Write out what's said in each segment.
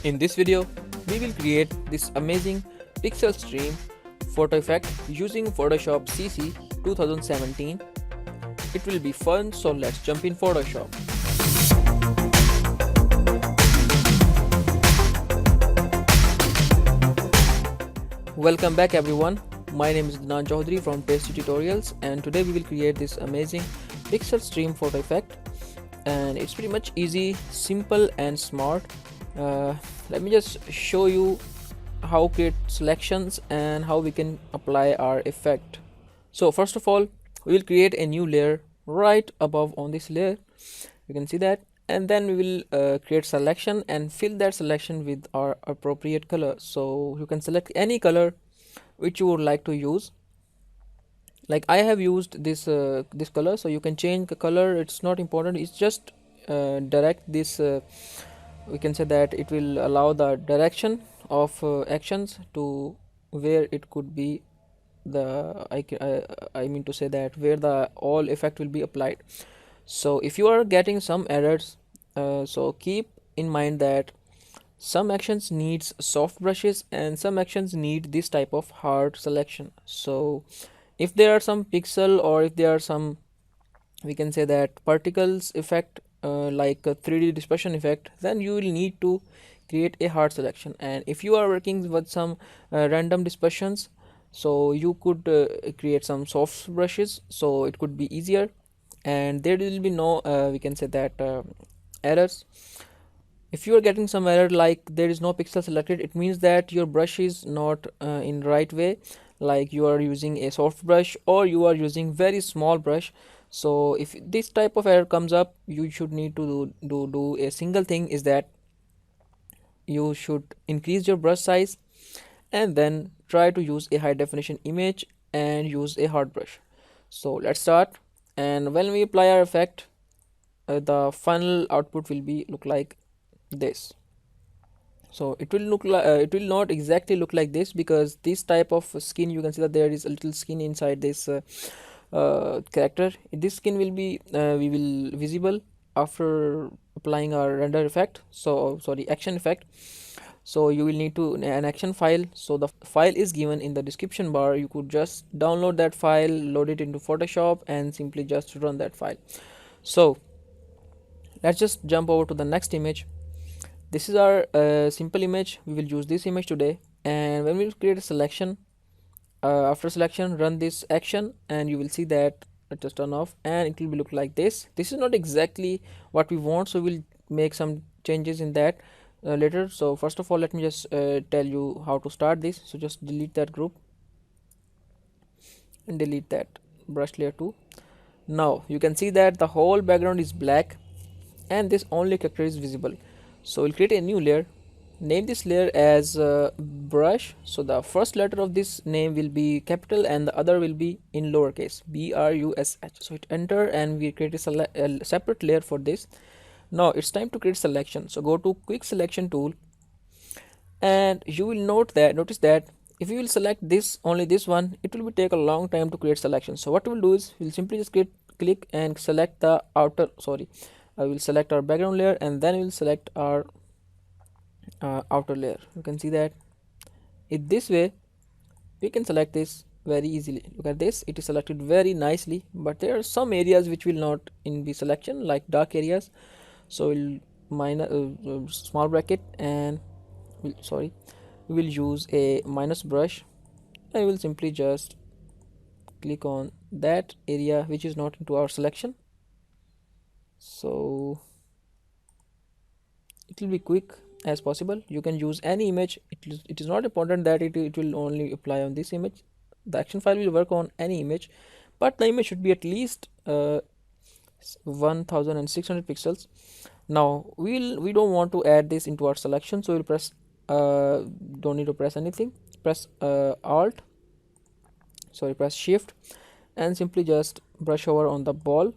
In this video, we will create this amazing pixel stream photo effect using Photoshop CC 2017. It will be fun, so let's jump in Photoshop. Welcome back everyone. My name is Adnan from Tasty Tutorials, and today we will create this amazing pixel stream photo effect. And it's pretty much easy, simple and smart. Let me just show you how to create selections and how we can apply our effect. So first of all, we will create a new layer right above on this layer. You can see that, and then we will create selection and fill that selection with our appropriate color. So you can select any color which you would like to use. Like I have used this color, so you can change the color. It's not important, it's just direct this we can say that it will allow the direction of actions to where it could be the I mean to say that where the all effect will be applied. So if you are getting some errors, so keep in mind that some actions needs soft brushes and some actions need this type of hard selection. So if there are some pixel, or if there are some, we can say that particles effect, like a 3D dispersion effect, then you will need to create a hard selection. And if you are working with some random dispersions, so you could create some soft brushes, so it could be easier and there will be no we can say that errors. If you are getting some error like there is no pixel selected, it means that your brush is not in right way, like you are using a soft brush or you are using very small brush. So if this type of error comes up, you should need to do a single thing, is that you should increase your brush size and then try to use a high definition image and use a hard brush. So let's start, and when we apply our effect, the final output will be look like this. So it will look like it will not exactly look like this, because this type of skin, you can see that there is a little skin inside this character. This skin will be we will visible after applying our render effect, so sorry, action effect. So you will need to an action file. So the file is given in the description bar. You could just download that file, load it into Photoshop and simply just run that file. So let's just jump over to the next image. This is our simple image. We will use this image today, and when we create a selection, after selection, run this action and you will see that it just turn off and it will be look like this. This is not exactly what we want, so we'll make some changes in that later. So first of all, let me just tell you how to start this. So just delete that group and delete that brush layer too. Now you can see that the whole background is black and this only character is visible. So we'll create a new layer, name this layer as brush. So the first letter of this name will be capital and the other will be in lowercase, BRUSH. So hit enter and we create a separate layer for this. Now it's time to create selection. So go to quick selection tool, and you will notice that if you will select this, only this one, it will be take a long time to create selection. So what we'll do is we'll simply just click and select the outer, sorry, I will select our background layer and then we'll select our outer layer. You can see that in this way we can select this very easily. Look at this, it is selected very nicely, but there are some areas which will not in the selection, like dark areas. So we'll minus small bracket and sorry, we will use a minus brush. I will simply just click on that area which is not into our selection, so it will be quick as possible. You can use any image. It is not important that it will only apply on this image. The action file will work on any image, but the image should be at least 1600 pixels. Now we don't want to add this into our selection, so we'll press don't need to press anything, press alt, sorry, press shift and simply just brush over on the ball.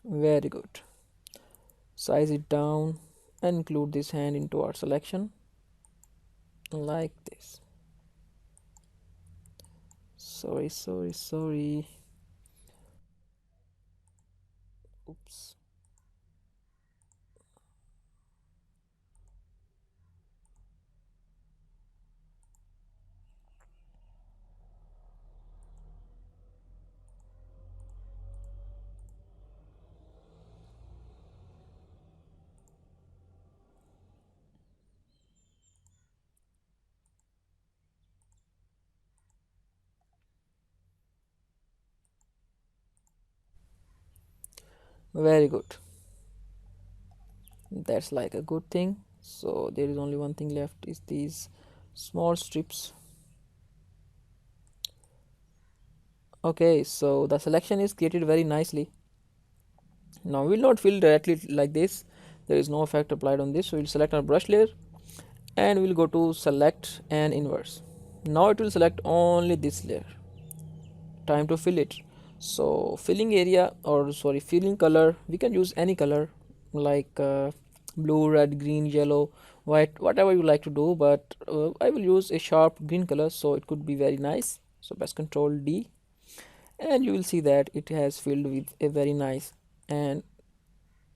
Very good. Size it down and include this hand into our selection like this. Sorry, oops. Very good. That's like a good thing. So there is only one thing left, is these small strips. Okay, so the selection is created very nicely. Now we'll not fill directly like this. There is no effect applied on this. So we'll select our brush layer and we'll go to select and inverse. Now it will select only this layer. Time to fill it. So filling area, or sorry, filling color, we can use any color like blue, red, green, yellow, white, whatever you like to do, but I will use a sharp green color, so it could be very nice. So press Ctrl D and you will see that it has filled with a very nice and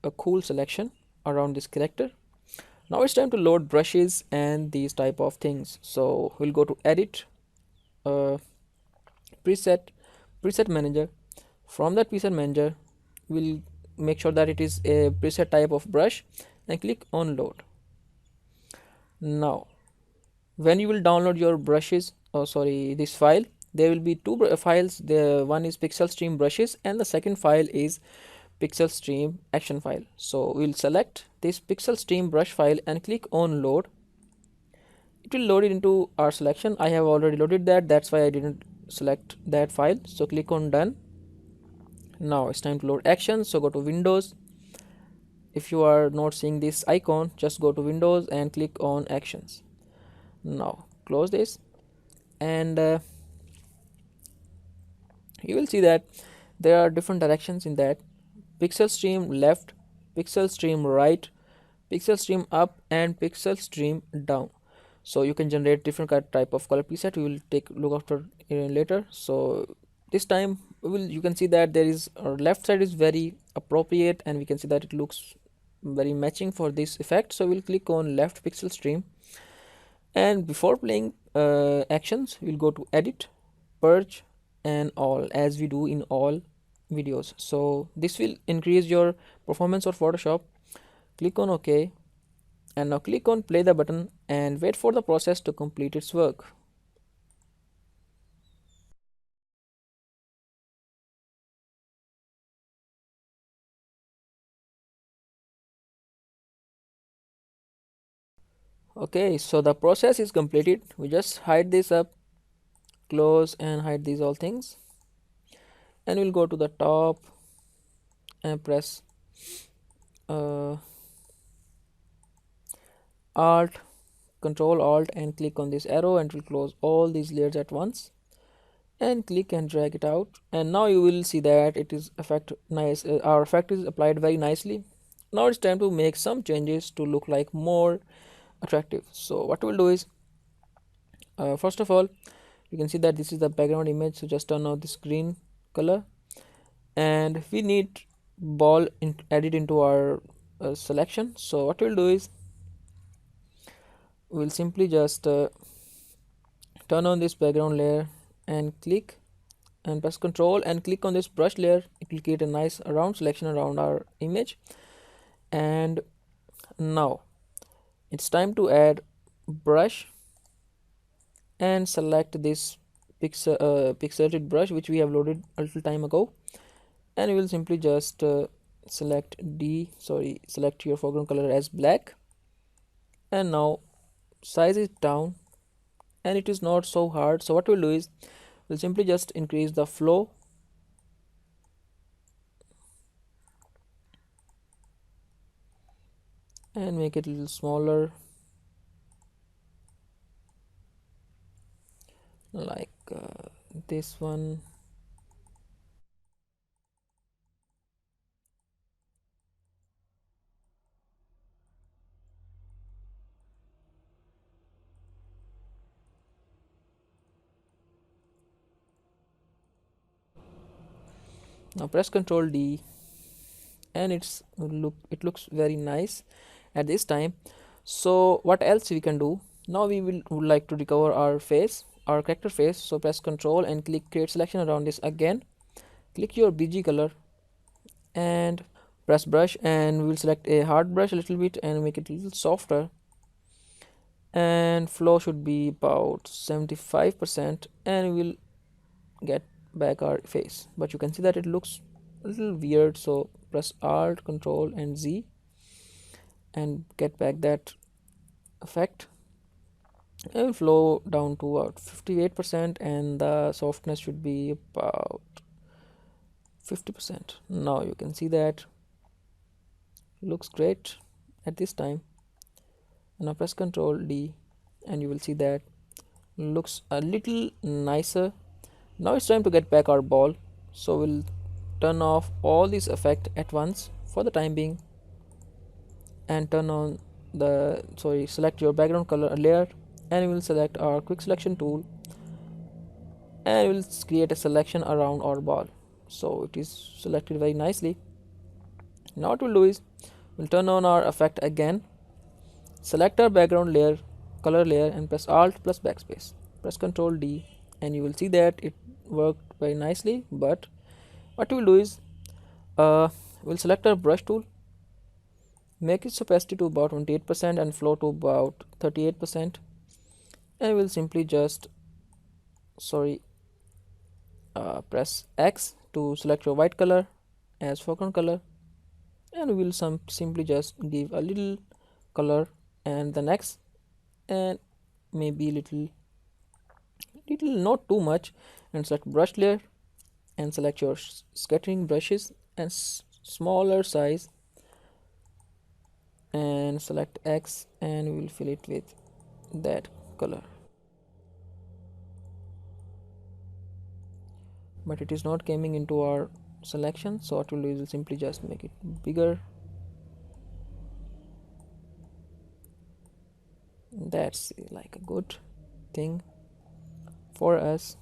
a cool selection around this character. Now it's time to load brushes and these type of things. So we'll go to edit, uh, preset, preset manager. From that preset manager, we'll make sure that it is a preset type of brush and click on load. Now when you will download your brushes, oh sorry, this file, there will be two files. The one is pixel stream brushes and the second file is pixel stream action file. So we'll select this pixel stream brush file and click on load. It will load it into our selection. I have already loaded that, that's why I didn't select that file. So click on done. Now it's time to load actions. So go to Windows. If you are not seeing this icon, just go to Windows and click on actions. Now close this and you will see that there are different directions in that: pixel stream left, pixel stream right, pixel stream up and pixel stream down. So you can generate different type of color preset. We will take look after later. So this time you can see that there is our left side is very appropriate and we can see that it looks very matching for this effect. So we'll click on left pixel stream and before playing actions we'll go to edit, purge and all, as we do in all videos. So this will increase your performance of Photoshop. Click on OK and now click on play the button and wait for the process to complete its work. Okay, so the process is completed. We just hide this up, close and hide these all things, and we'll go to the top and press uh, alt control alt and click on this arrow and we'll close all these layers at once and click and drag it out. And now you will see that it is effect nice, our effect is applied very nicely. Now it's time to make some changes to look like more attractive. So what we'll do is, first of all, you can see that this is the background image, so just turn on this green color and we need ball added into our selection. So what we'll do is we'll simply just turn on this background layer and click and press Ctrl and click on this brush layer. It will create a nice round selection around our image. And now it's time to add brush and select this pixelated brush which we have loaded a little time ago, and we will simply just select your foreground color as black, and now size it down and it is not so hard. So what we'll do is we'll simply just increase the flow and make it a little smaller, like this one. Now press Ctrl D and it looks very nice at this time. So what else we can do? Now we would like to recover our face, our character face. So press Ctrl and click create selection around this again. Click your BG color and press brush and we will select a hard brush a little bit and make it a little softer, and flow should be about 75% and we will get back our face. But you can see that it looks a little weird, so press Alt, Control and Z and get back that effect. It will flow down to about 58% and the softness should be about 50%. Now you can see that looks great at this time. Now press Ctrl D and you will see that looks a little nicer. Now it's time to get back our ball, so we'll turn off all these effect at once for the time being and turn on the select your background color layer and we'll select our quick selection tool and we'll create a selection around our ball, so it is selected very nicely. Now what we'll do is we'll turn on our effect again, select our background layer color layer and press Alt plus backspace, press Ctrl D and you will see that it worked very nicely. But what we'll do is we'll select our brush tool, make its opacity to about 28% and flow to about 38% and we'll simply just press X to select your white color as foreground color and we'll simply just give a little color and the next and maybe little not too much and select brush layer and select your scattering brushes and smaller size and select X and we will fill it with that color, but it is not coming into our selection, so what we'll do is we'll simply just make it bigger. That's like a good thing for us.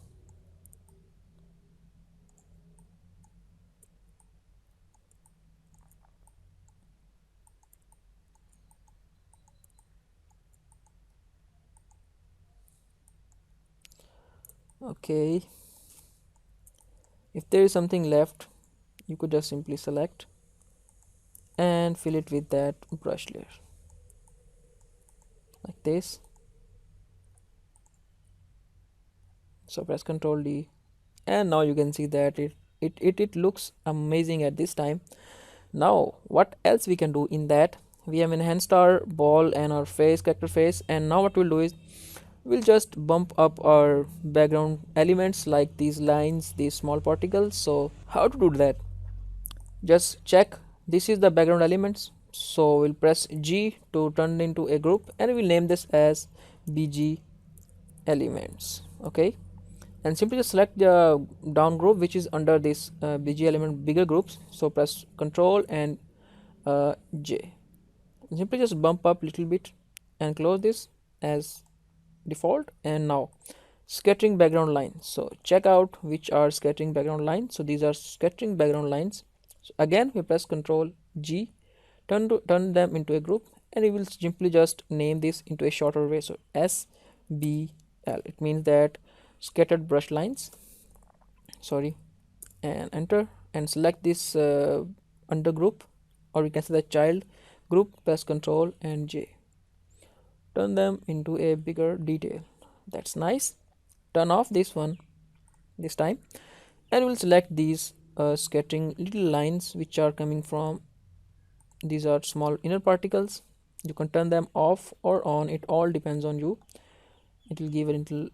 Okay, if there is something left you could just simply select and fill it with that brush layer like this. So press Ctrl D and now you can see that it looks amazing at this time. Now what else we can do in that, we have enhanced our ball and our face, character face, and now what we'll do is we'll just bump up our background elements like these lines, these small particles. So how to do that, just check this is the background elements, so we'll press G to turn into a group and we'll name this as BG elements. Okay, and simply just select the down group which is under this BG element bigger groups, so press Ctrl and J, simply just bump up little bit and close this as default. And now scattering background lines, so check out which are scattering background lines. So these are scattering background lines. So again we press Ctrl G, turn them into a group and we will simply just name this into a shorter way, so SBL, it means that scattered brush lines. And enter and select this under group, or we can say the child group, press Ctrl and J, turn them into a bigger detail. That's nice. Turn off this one this time and we'll select these scattering little lines which are coming from, these are small inner particles. You can turn them off or on, it all depends on you. It will give a little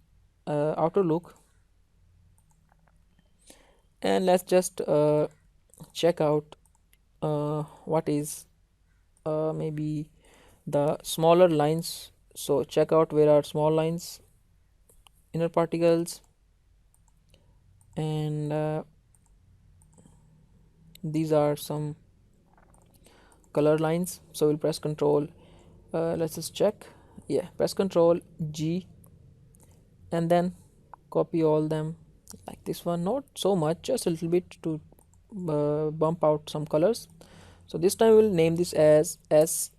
outer look. And let's just check out what is maybe the smaller lines. So check out where are small lines, inner particles, and these are some color lines. So we'll press Control, let's just check, yeah, press Control G and then copy all them like this one, not so much, just a little bit to bump out some colors. So this time we'll name this as SFP.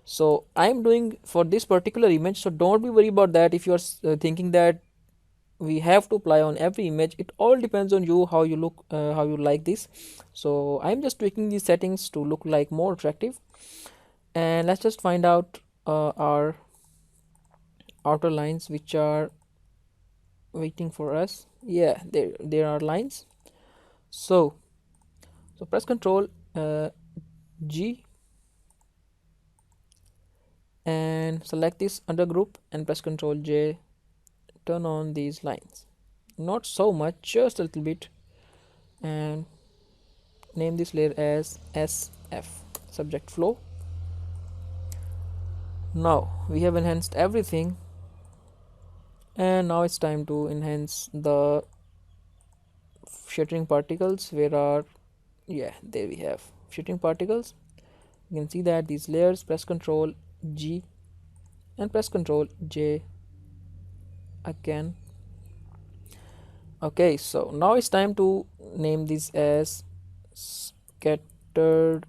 So I'm doing for this particular image, so don't be worried about that. If you are thinking that we have to apply on every image, it all depends on you how you look, how you like this. So I'm just tweaking these settings to look like more attractive. And let's just find out our outer lines which are waiting for us. Yeah, there are lines. So So press Ctrl G and select this undergroup and press Ctrl J. Turn on these lines, not so much, just a little bit, and name this layer as SF, subject flow. Now we have enhanced everything, and now it's time to enhance the shattering particles. Where are, yeah, there we have shattering particles. You can see that these layers. Press Ctrl G and press Ctrl J again. Okay, so now it's time to name this as scattered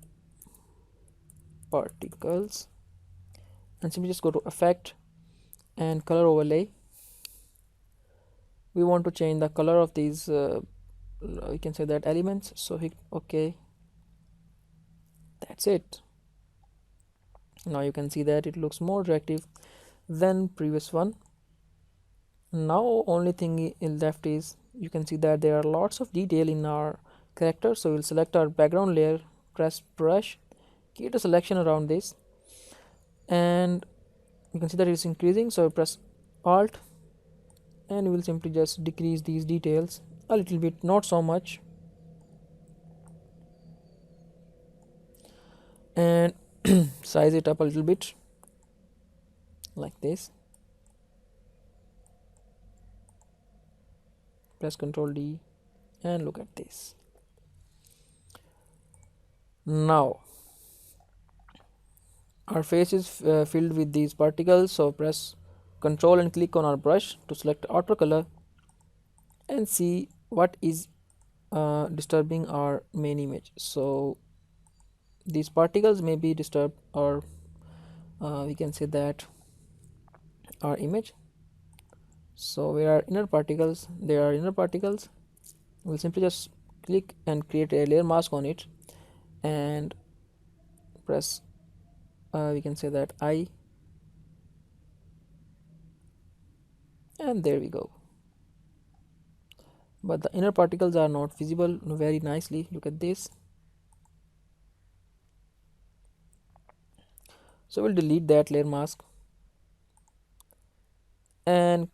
particles, and simply just go to effect and color overlay. We want to change the color of these we can say that elements, so hit OK. That's it. Now you can see that it looks more attractive than previous one. Now only thing left is, you can see that there are lots of detail in our character, so we'll select our background layer, press brush, create a selection around this, and you can see that it's increasing, so press alt and we will simply just decrease these details a little bit, not so much, and size it up a little bit like this. Press Ctrl D and look at this. Now our face is filled with these particles, so press Ctrl and click on our brush to select outer color and see what is disturbing our main image. So these particles may be disturbed, or we can say that our image. So where are inner particles? There are inner particles. We'll simply just click and create a layer mask on it and press we can say that I, and there we go. But the inner particles are not visible very nicely. Look at this. So we'll delete that layer mask and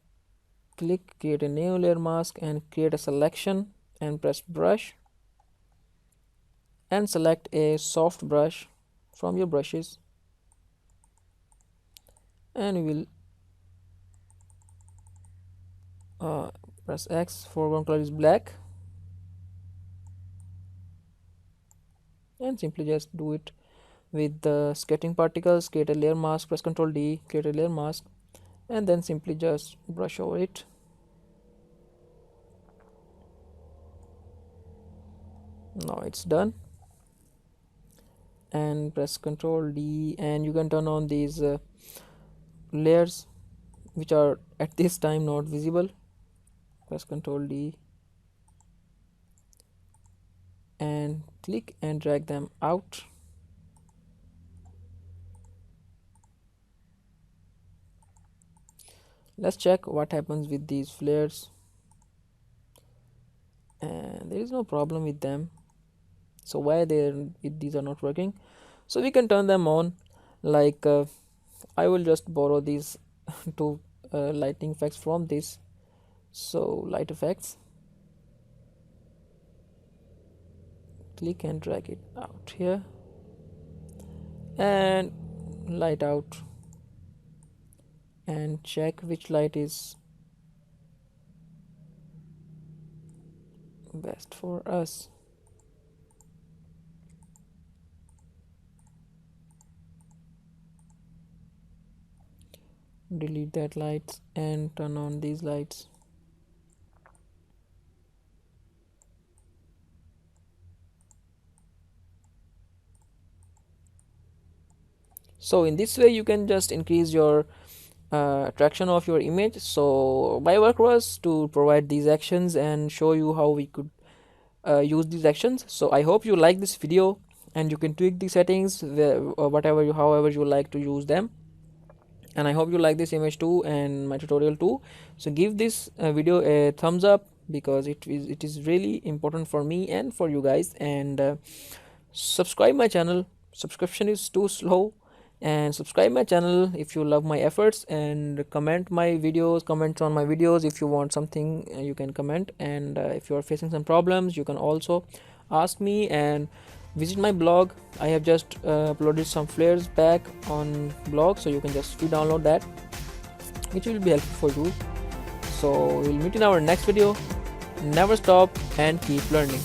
click create a new layer mask and create a selection and press brush and select a soft brush from your brushes, and we will press X. Foreground color is black, and simply just do it with the scattering particles. Create a layer mask, press Ctrl D, create a layer mask, and then simply just brush over it. Now it's done, and press Ctrl D, and you can turn on these layers which are at this time not visible. Press Ctrl D and click and drag them out. Let's check what happens with these flares, and there is no problem with them. So why these are not working? So we can turn them on, like I will just borrow these two lighting effects from this. So light effects, click and drag it out here and light out, and check which light is best for us. Delete that lights and turn on these lights. So in this way you can just increase your attraction of your image. So my work was to provide these actions and show you how we could use these actions. So I hope you like this video, and you can tweak the settings or whatever you, however you like to use them. And I hope you like this image too and my tutorial too. So give this video a thumbs up, because it is really important for me and for you guys. And subscribe my channel. Subscription is too slow, and subscribe my channel if you love my efforts, and comments on my videos. If you want something, you can comment, and if you are facing some problems, you can also ask me, and visit my blog. I have just uploaded some flares back on blog, so you can just free download that, which will be helpful for you. So we'll meet in our next video. Never stop and keep learning.